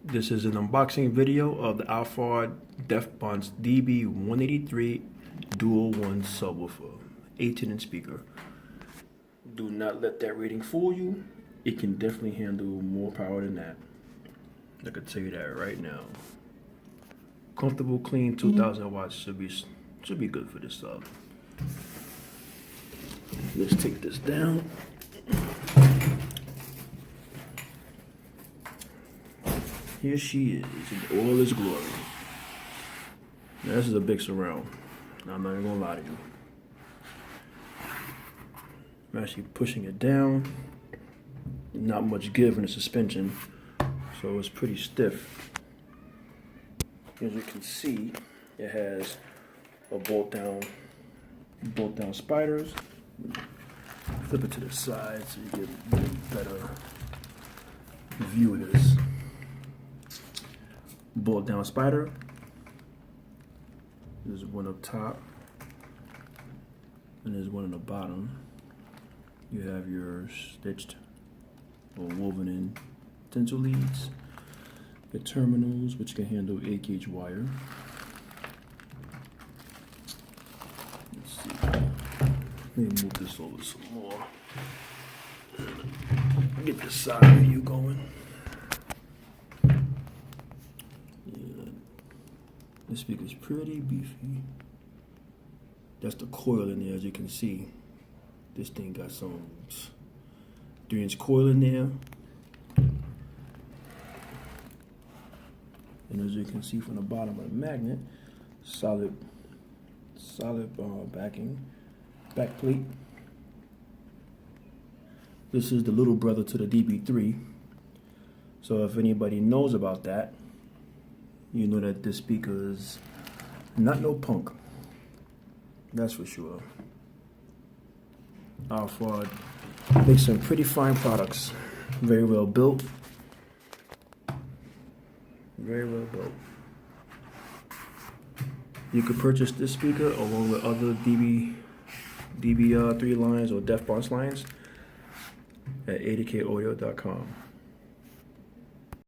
This is an unboxing video of the Alphard Bonce Db183 Dual 1 Subwoofer, 18-inch speaker. Do not let that rating fool you. It can definitely handle more power than that. I can tell you that right now. Comfortable, clean, 2,000 watts should be good for this sub. Let's take this down. Here she is in all its glory. Now, this is a big surround. I'm not even gonna lie to you. I'm actually pushing it down. Not much give in the suspension, so it's pretty stiff. As you can see, it has a bolt down spiders. Flip it to the side so you get a better view of this. Bolt down spider. There's one up top, and there's one on the bottom. You have your stitched or woven in stencil leads, your terminals, which can handle 8-gauge wire. Let's see. Let me move this over some more. Get the side view going. This speaker's pretty beefy. That's the coil in there, as you can see. This thing got some 3-inch coil in there. And as you can see from the bottom of the magnet, solid backing, back plate. This is the little brother to the DB3. So if anybody knows about that, you know that this speaker is not no punk. That's for sure. Alphard makes some pretty fine products. Very well built. Very well built. You could purchase this speaker along with other DB3 lines or Bonce lines at 80kaudio.com.